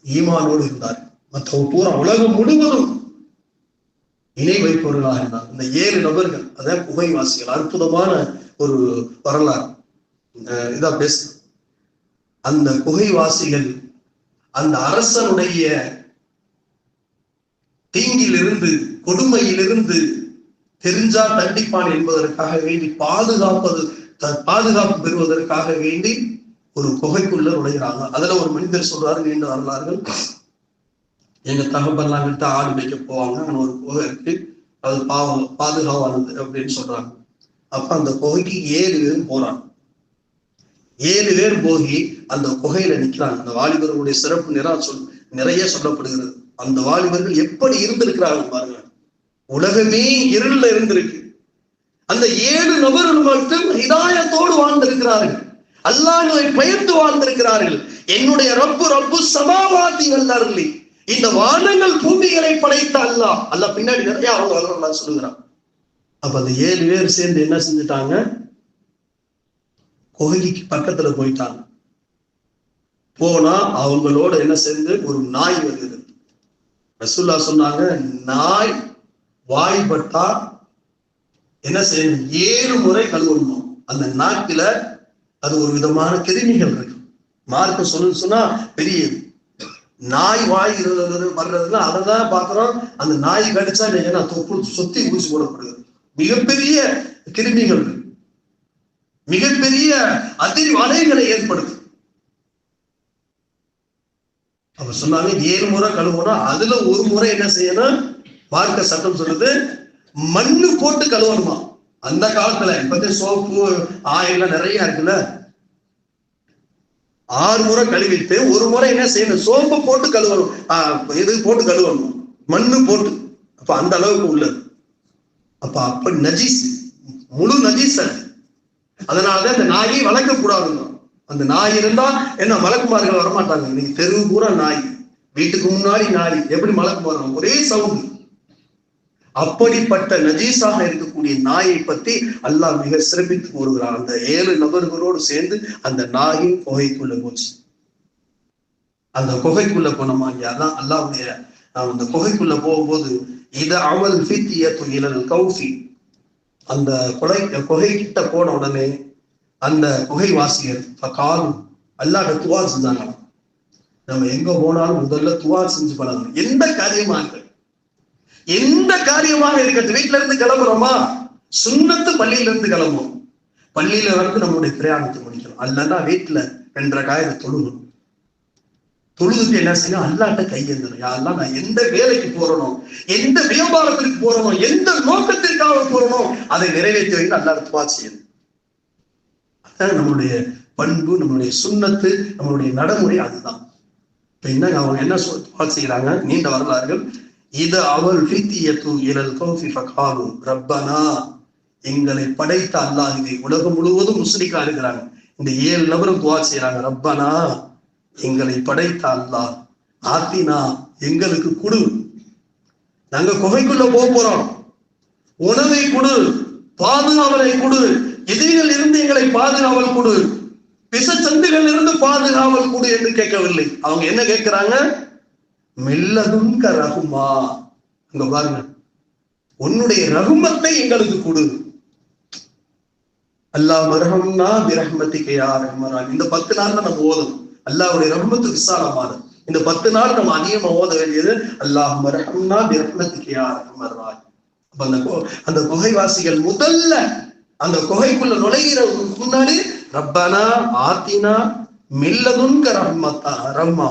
ஈமானோடு இருந்தார். மற்ற பூரா உலகம் முழுவதும் இணை வைப்பவர்களாக இருந்தார். இந்த 7 நபர்கள் அதான் குகைவாசிகள். அற்புதமான ஒரு வரலாறு. இதா பேச அந்த குகைவாசிகள் அந்த அரசனுடைய தீங்கிலிருந்து, கொடுமையிலிருந்து தெரிஞ்சா தண்டிப்பான் என்பதற்காக வேண்டி பாதுகாப்பு பெறுவதற்காக வேண்டி ஒரு குகைக்குள்ள நுழைகிறாங்க. அதுல ஒரு மனிதர் சொல்றாரு, நீண்ட வரலாறுகள், எங்க தகப்பெல்லாம் கிட்ட ஆடு வைக்க போவாங்க, அங்க ஒரு குகை இருக்கு, அது பாதுகாவானது அப்படின்னு சொல்றாங்க. அப்ப அந்த குகைக்கு 7 பேரும் போறாங்க. 7 பேர் போய் அந்த குகையில நிக்கிறாங்க. அந்த வாலிபர்களுடைய சிறப்பு நிறைய சொல்லப்படுகிறது. அந்த வாலிபர்கள் எப்படி இருந்திருக்கிறாங்க பாருங்க. உலகமே இருள்ல இருந்திருக்கு. அந்த 7 நபர்கள் மட்டும் ஹிதாயத்தோடு வாழ்ந்திருக்கிறார்கள். அல்லாஹ்வை பயந்து வாழ்ந்திருக்கிறார்கள். என்னுடைய ரப்பு சமாவாதி வல்லார்களே, இந்த வானங்கள் பூமிகளை படைத்த அல்லாஹ் பின்னாடி நிறைய அவங்க வரலாறு சொல்லுகிறான். அப்ப அந்த 7 பேர் சேர்ந்து என்ன செஞ்சுட்டாங்க, குகைக்கு பக்கத்துல போயிட்டாங்க. போனா அவங்களோட என்ன சேர்ந்து ஒரு நாய் வருகிறது. ரசூலுல்லாஹ் சொன்னாங்க, நாய் வாய்ப்பட்டா என்ன செய்யணும், 7 முறை கழுவணும். அந்த நாக்குல அது ஒரு விதமான கிருமிகள் இருக்கு. மார்க்க சொன்னா பெரியது. நாய் வாய் வர்றதுன்னா அதைதான் பாக்குறோம். அந்த நாய் கடிச்சா சொத்தி ஊசி போடப்படுகிறது. மிகப்பெரிய கிருமிகள், மிகப்பெரிய அதிர்வலைகளை ஏற்படுது. அப்ப சொன்னாங்க 7 முறை கழுவணும். அதுல ஒரு முறை என்ன செய்யணும், மார்க்க சட்டம் சொல்லுது, மண்ணு போட்டு கழுவணுமா. அந்த காலத்துல இப்ப சோப்பு ஆயில நிறைய இருக்குல்ல, 6 முறை கழுவிட்டு ஒரு முறை என்ன செய்யணும், சோப்பு போட்டு கழுவணும். இது போட்டு கழுவணும், மண்ணு போட்டு. அப்ப அந்த அளவுக்கு உள்ளது. அப்ப நஜீஸ், முழு நஜீஸ். அதனாலதான் இந்த நாயை வளர்க்க கூடாதுங்க. அந்த நாய் இருந்தா என்ன மலக்குமார்கள் வரமாட்டாங்க. இன்னைக்கு தெரு பூரா நாய், வீட்டுக்கு முன்னாடி நாய், எப்படி மலக்குமார்கள் ஒரே சவுண்ட். அப்படிப்பட்ட நஜீஸாக இருக்கக்கூடிய நாயை பற்றி அல்லாஹ் மிக சிறப்பித்து கூறுகிறார். அந்த 7 நபர்களோடு சேர்ந்து அந்த நாயின் குகைக்குள்ள போச்சு. அந்த குகைக்குள்ள போனோமாங்க. அதான் அல்லாஹ்வுடைய, அந்த குகைக்குள்ள போகும்போது இது அவள் ஃபித்யத்து இலல் கௌஃபி, அந்த குகை கிட்ட போன உடனே அந்த குகைவாசியர் காலும் அல்லாஹ் துவா செஞ்சாங்க. நம்ம எங்க போனாலும் முதல்ல துவா செஞ்சு பழகணும். எந்த காரியமாக இருக்கட்டும். வீட்டுல இருந்து கிளம்புறோமா, சுன்னத்து பள்ளியில இருந்து கிளம்பும். பள்ளியில வந்து நம்மளுடைய பிரயாணத்தை முடிக்கணும். அல்லன்னா வீட்டுல 2 ரக்காயத்தை தொழுகணும். தொழுதுக்கு என்ன செய்யணும், அல்லாஹ்ட்ட கையேந்தணும். யாரெல்லாம் நான் எந்த வேலைக்கு போறனோ, எந்த வியாபாரத்திற்கு போறனோ, எந்த நோக்கத்திற்காக போறனோ அதை நிறைவேற்றி வைத்து அல்லாஹ்ட்ட துவா செய்யணும். அதான் நம்மளுடைய பண்பு, நம்மளுடைய சுன்னத்து, நம்மளுடைய நடைமுறை. அதுதான். இப்ப என்ன அவங்க என்ன துவா செய்யறாங்க, நீண்ட வரலாறுகள். இது அவள் ஃபித்தியத்து இலல் கௌஃபி ஃபகாலு ரப்பனா, எங்களை படைத்த அல்லாஹ். இதை உலகம் முழுவதும் முஸ்லிக்கா இருக்கிறாங்க. இந்த 7 நபரும் துவா செய்யறாங்க, ரப்பனா எங்களை படைத்த அல்லாஹ், ஆத்தினா எங்களுக்கு கொடு, நாங்க குகைக்குள்ள போறோம், உணவை கொடு, பாதுகாவலை கொடு, எதிரிகள் இருந்து எங்களை பாதுகாவல் கொடு, பிசச்சந்துகள் இருந்து பாதுகாவல் கொடு என்று கேட்கவில்லை. அவங்க என்ன கேட்கிறாங்க? மில்லதும் ரகுமா, அங்க பாருங்க, உன்னுடைய ரகுமத்தை எங்களுக்கு கொடு. அல்லாஹ் மர்ஹம்னா பிரஹ்மதிக யா ரஹ்மான். இந்த 10 நாள் நம்ம ஓதணும். அல்லாஹ்வுடைய ரஹ்மத்து விசாலமானது. இந்த 10 நாள் நம்ம அதிகமா ஓத வேண்டியது அல்லாஹ் மர்ஹம்னா பிரஹ்மதிக யா ரஹ்மான். அந்த குகைவாசிகள் முதல்ல அந்த குகைக்குள்ள நுழைகிறதுக்கு முன்னாடி ரப்பனா ஆத்தினா மில்லதுன்க ரஹ்மா,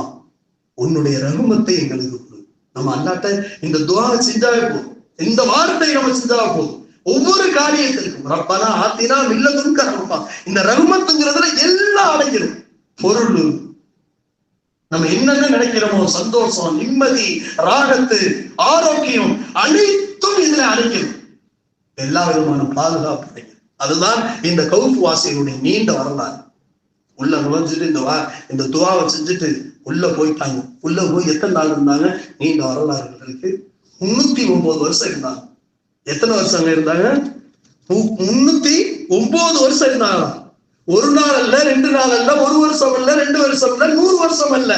உன்னுடைய ரஹ்மத்தை எங்களுக்கு கொடு. நம்ம அல்லாட்ட இந்த துஆவை செஞ்சாவே போதும், இந்த வார்த்தை நம்ம செஞ்சாவே போதும். ஒவ்வொரு காரியத்திற்கும் ரப்பனா ஆத்தினா மில்லதுன்க ரஹ்மா, இந்த ரஹ்மத்துங்கிறதுல எல்லாம் அடங்கிடும். பொருள், நம்ம என்னென்ன நினைக்கிறோமோ, சந்தோஷம், நிம்மதி, ராகத்து, ஆரோக்கியம், அனைத்தும் இதுல அடங்கிடும். எல்லா விதமான பாதுகாப்பு அடங்கிடும். அதுதான் இந்த கவுஃப் வாசிகளுடைய நீண்ட வரலாறு. உள்ள நுழைஞ்சிட்டு இந்த துவாவை செஞ்சுட்டு உள்ள போயிட்டாங்க. உள்ள போய் எத்தனை நாள் இருந்தாங்க? நீண்ட வரலாறுகள் இருக்கு. 309 வருஷம் இருந்தாங்க. எத்தனை வருஷம் அங்க இருந்தாங்க? 309 வருஷம் இருந்தாங்க. ஒரு நாள் அல்ல, 2 நாள் அல்ல, 1 வருஷம் அல்ல, 2 வருஷம் அல்ல, 100 வருஷம் அல்ல,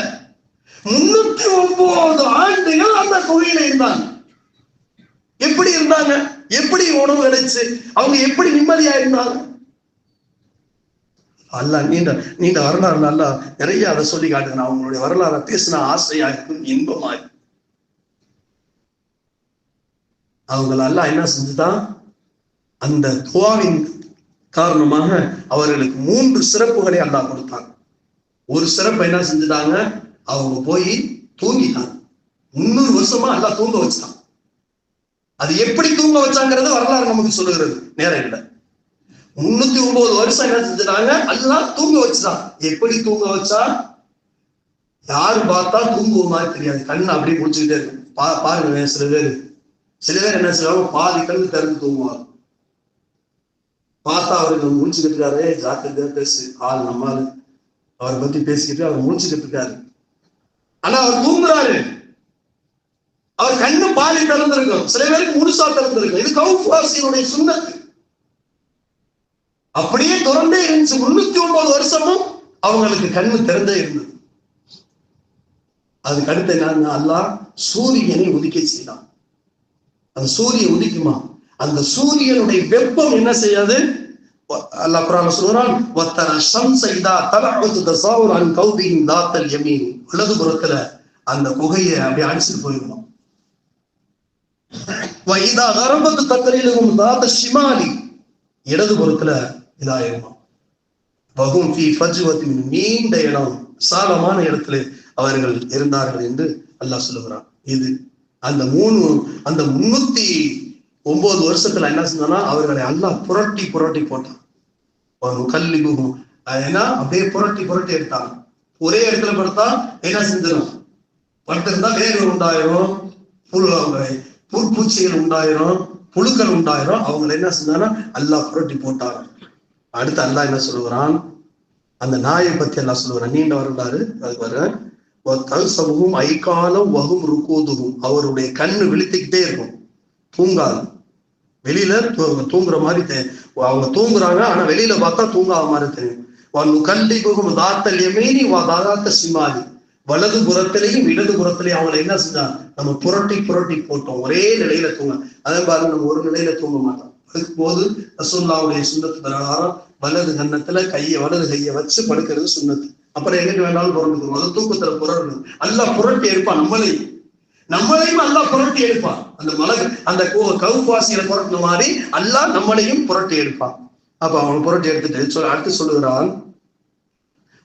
309 ஆண்டுகள் அந்த கோயில இருந்தாங்க. எப்படி இருந்தாங்க? எப்படி உணவு கிடைச்சு? அவங்க எப்படி நிம்மதியா இருந்தாங்க? அல்ல நீண்ட வரலாறு அல்ல நிறைய அதை சொல்லி காட்டுங்க. அவங்களுடைய வரலாறு பேசினா ஆசையா இருக்கும், இன்பமா இருக்கும். அவங்கள அல்லாஹ் என்ன செஞ்சுதான்? அந்த துஆவின் காரணமாக அவர்களுக்கு 3 சிறப்புகளை அல்லாஹ் கொடுத்தாங்க. ஒரு சிறப்பு என்ன செஞ்சுட்டாங்க? அவங்க போய் தூங்கிட்டாங்க. 300 வருஷமா அல்லாஹ் தூங்க வச்சுட்டான். அது எப்படி தூங்க வச்சாங்கிறது வரலாறு நமக்கு சொல்லுகிறது, நேரம் இல்லை. 309 வருஷம் என்ன செஞ்சுட்டாங்க? அல்லாஹ் தூங்க வச்சுட்டான். எப்படி தூங்க வச்சா? யாரு பார்த்தா தூங்குவ மாதிரி தெரியாது, கண்ணு அப்படியே முடிச்சுக்கிட்டே இருக்கும். பாருங்க, சில பேர் என்ன செய்வாங்க? பாதி கண்ணு திறந்து தூங்குவாங்க. பார்த்தா அவருக்கு முடிச்சுக்கிட்டு இருக்காரு, ஜாக்கிரதையா பேசு, ஆள் நம்மால் அவரை பத்தி பேசிக்கிட்டு அவர் முடிச்சுக்கிட்டு இருக்காரு. ஆனா அவர் தூங்குறாரு. அவர் கண்ணு பாதி திறந்திருக்கும், சில பேருக்கு முழுசா திறந்திருக்கும். இது கவுஃப் வாசியினுடைய சுன்னத்து. அப்படியே திறந்தே இருந்துச்சு. 309 வருஷமும் அவங்களுக்கு கண்ணு திறந்தே இருந்தது. அதுக்கு அடுத்து என்ன? அல்லாஹ் சூரியனை உதிக்க செய்தான். அந்த சூரியன் உதிக்குமா? அந்த சூரியனுடைய வெப்பம் என்ன செய்யாது? அல்லாஹ் குர்ஆன்ல சொல்றான், வத்தர ஷம்ஸ இதா தலஅத் தஸாவுர் அன் கௌபிஹிம் தாத்தல் யமீன். வலது புறத்துல அந்த குகையை அப்படியே அடிச்சுட்டு போயிடும். வைதா கரபத் தக்ரீலுஹும் தாத்த ஷிமாலி, இடது புறத்துல இதாயிருமா. வஹும் ஃபீ ஃபஜ்வத்தின், நீண்ட இடம், விசாலமான இடத்துல அவர்கள் இருந்தார்கள் என்று அல்லாஹ் சொல்லுகிறான். இது அந்த 309 வருஷத்துல என்ன செஞ்சானா? அவர்களை அல்லாஹ் புரட்டி போட்டான். கல்லிபுகும், ஏன்னா அப்படியே புரட்டி எடுத்தாங்க. ஒரே இடத்துல படுத்தா என்ன செஞ்சிடும்? படுத்திருந்தா வேர்கள் உண்டாயிரும், புற்பூச்சிகள் உண்டாயிரும், புழுக்கள் உண்டாயிரும். அவங்களை என்ன செஞ்சானா அல்லாஹ் புரட்டி போட்டாங்க. அடுத்து அல்லாஹ் என்ன சொல்லுகிறான்? அந்த நாயை பத்தி எல்லாம் சொல்லுகிறான். நீண்ட வரலாறு. அதுக்கு வர தல்சமும் ஐகாலம் வகும் ருக்கூதுகும், அவருடைய கண்ணு விழித்துக்கிட்டே இருக்கும், தூங்காது. வெளியில தூங்குற மாதிரி அவங்க தூங்குறாங்க, ஆனா வெளியில பார்த்தா தூங்காத மாதிரி தெரியும். கல்வி போகும் தாத்தல் எமேனி தாத்த சிமாலி, வலது புறத்திலையும் இடது புறத்திலையும் அவங்களை என்ன செஞ்சா? நம்ம புரட்டி போட்டோம். ஒரே நிலையில தூங்க. அதே பாருங்க, நம்ம ஒரு நிலையில தூங்க மாட்டோம். அதுக்கு போது ரசூலுல்லாஹ்வுடைய சுன்னத்து பிரகாரம் வலது வலது கையை வச்சு படுக்கிறது சுன்னத்து. அப்புறம் எங்கிட்டு வேணாலும் புரண்டுக்கணும். அது தூக்கத்துல புரண்டு அல்லாஹ் புரட்டி எடுப்பான். நம்மளையும் அல்லாஹ் புரட்டி எடுப்பான். அந்த கவுஃப் வாசிகளை புரட்டின மாதிரி அல்லாஹ் நம்மளையும் புரட்டி எடுப்பான். அப்ப அவனை புரட்டி எடுத்துட்டு அடுத்து சொல்லுகிறான்,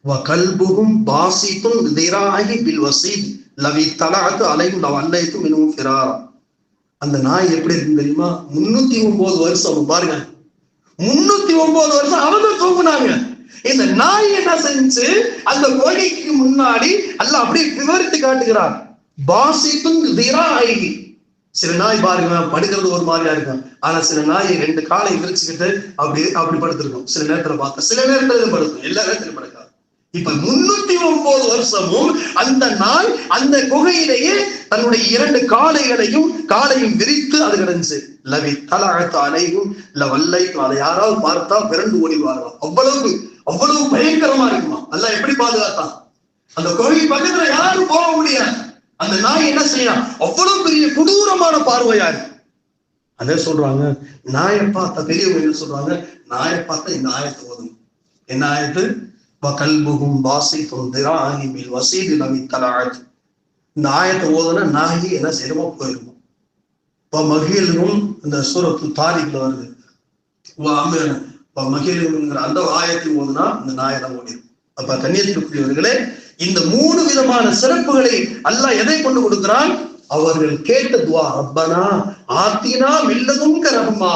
வகல்புகும் பாசித்தும் திராஹி பில் வஸீத் லவி தலஅத் அலைஹிம் லவ் அல்லைத்தும் மின்ஹும் ஃபிராரா. அந்த நாய் எப்படி இருக்கு தெரியுமா? 309 வருஷம் பாருங்க, 309 வருஷம் அவங்க தூங்குனாங்க. இந்த நாய் என்ன செஞ்சு? அந்த கோழிக்கு முன்னாடி அல்லாஹ் அப்படியே விவரித்து காட்டுகிறார். பாசித்தும் திராஹி, சில நாய் பாருங்க படுக்கிறது ஒரு மாதிரியா இருக்கும், ஆனா சில நாய் 2 காலை விரிச்சுக்கிட்டு அப்படி படுத்திருக்கும். சில நேரத்துல பார்த்தா, சில நேரத்துல படுக்கும், எல்லா நேரத்திலும் படுக்காது. இப்ப 309 வருஷமும் அந்த நாய் அந்த குகையிலேயே தன்னுடைய 2 காலையும் விரித்து அது கிடந்துச்சு. லவி தலஅத் அலைஹிம் லவல்லைத்து, அதை யாராவது பார்த்தா விரண்டு ஓடிவார்களாம். அவ்வளவு பயங்கரமா இருக்குமா. அல்லாஹ் எப்படி பாதுகாத்தான்? அந்த குகை பக்கத்துல யாரும் போக முடியாது. அந்த நாய் என்ன செய்யலாம்? அவ்வளவு பெரிய கொடூரமான பார்வையா இருக்கு. அதே சொல்றாங்க, நாயை பார்த்தா பெரியவங்க என்ன சொல்றாங்க, நாயை பார்த்தா இந்த ஆயத்தை ஓதும். என்ன ஆயத்து? வகல்புஹும் பாசித்துன் திராஹி பில் வஸீதி லவி தலஅத். இந்த ஆயத்தை ஓதுனா நாயி என்ன செய்யறமோ போயிருக்கும். இப்ப மகிழும் இந்த சூரத்து தாரிக்ல வருது, மகிழுங்கிற அந்த ஆயத்தை ஓதுனா இந்த நாயெல்லாம் ஓடிடும். அப்ப கண்ணியத்திற்குரியவர்களே, இந்த 3 விதமான சிறப்புகளை அல்லாஹ் எதை கொண்டு கொடுக்கிறான்? அவர்கள் கேட்ட துவா, ரப்பனா ஆத்தினா மில்லதுன்க ரஹ்மா,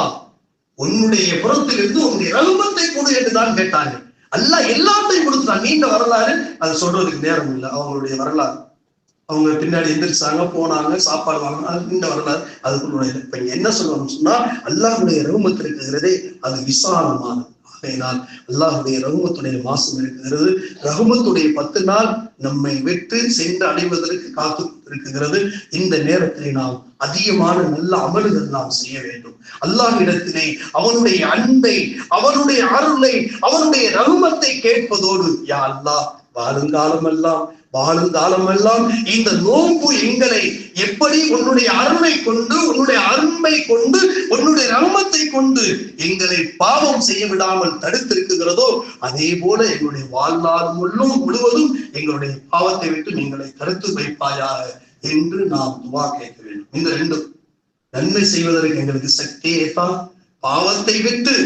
உன்னுடைய புறத்திலிருந்து உன்னுடைய ரஹ்மத்தை கொடு என்றுதான் கேட்டார்கள். அல்லாஹ் எல்லாத்தையும் கொடுத்தான். நீண்ட வரலாறு, அது சொல்றதுக்கு நேரம் இல்லை. அவங்களுடைய வரலாறு, அவங்க பின்னாடி எந்திரிச்சாங்க, போனாங்க, சாப்பாடு வாங்கினாங்க, அது நீண்ட வரலாறு, அதுக்குள்ள. இப்ப என்ன சொல்லணும்னு சொன்னா, அல்லாஹ்வுடைய ரஹ்மத் இருக்கிறதே அது விசாலமானது. ஆகையினால் அல்லாஹ்வுடைய ரஹ்மத்துடைய மாசம் இருக்கிறது. ரஹ்மத்துடைய 10 நாள் நம்மை விட்டு சென்று அடைவதற்கு காத்து இருக்கிறது. இந்த நேரத்திலே நாம் அதிகமான நல்ல அமல்கள் நாம் செய்ய வேண்டும். அல்லாஹ்விடத்திலே அவனுடைய அன்பை, அவனுடைய அருளை, அவனுடைய ரஹ்மத்தை கேட்பதோடு, யா அல்லாஹ் வாழுங்காலம் எல்லாம் இந்த நோன்பு எங்களை எப்படி உன்னுடைய அருளை கொண்டு, உன்னுடைய அருமை கொண்டு, உன்னுடைய ரஹ்மத்தை கொண்டு எங்களை பாவம் செய்ய விடாமல் தடுத்திருக்கிறதோ, அதே போல எங்களுடைய வாழ்நாள் முழுவதும் எங்களுடைய பாவத்தை விட்டு எங்களை தடுத்து வைப்பாயாக என்று நாம் துவா கேட்க வேண்டும். இந்த 2 நன்மை செய்வதற்கு எங்களுக்கு சக்தியே தான், பாவத்தை விட்டு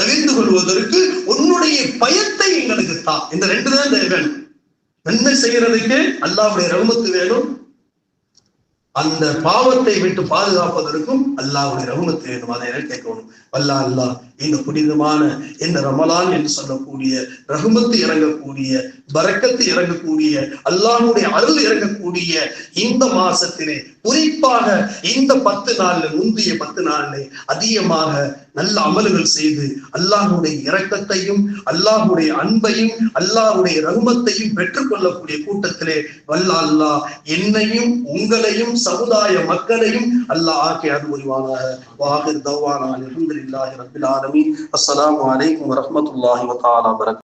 தவிர்த்து கொள்வதற்கு உன்னுடைய பயத்தை எங்களுக்கு தான். இந்த 2 தான் வேணும். நன்மை செய்யறதுக்கு அல்லாஹ்வுடைய ரஹ்மத்து வேணும், அந்த பாவத்தை விட்டு பாதுகாப்பதற்கும் அல்லாஹ்வுடைய ரஹ்மத்து வேணும். அதை கேட்கணும். அல்லாஹ் இந்த புனிதமான இந்த ரமலான் என்று சொல்லக்கூடிய ரஹ்மத்து இறங்கக்கூடிய, பரக்கத்து இறங்கக்கூடிய, அல்லாஹ்வுடைய அருள் இறங்கக்கூடிய இந்த மாசத்திலே, குறிப்பாக இந்த 10 நாள்ல, முந்தைய 10 நாளிலே அதிகமாக நல்ல அமல்கள் செய்து அல்லாஹ்வுடைய இரக்கத்தையும், அல்லாஹ்வுடைய அன்பையும், அல்லாஹ்வுடைய ரஹ்மத்தையும் பெற்றுக்கொள்ளக்கூடிய கூட்டத்திலே அல்லாஹ் என்னையும் உங்களையும் சமுதாய மக்களையும் அல்லாஹ் ஆக்கி அருள்வானாக. வாஹிர் தவானா அல்ஹம்துலில்லாஹி ரப்பில் ஆலமீன். அஸ்ஸலாமு அலைக்கும் வரஹ்மத்துல்லாஹி வ தஆலா வபரகாத்துஹு.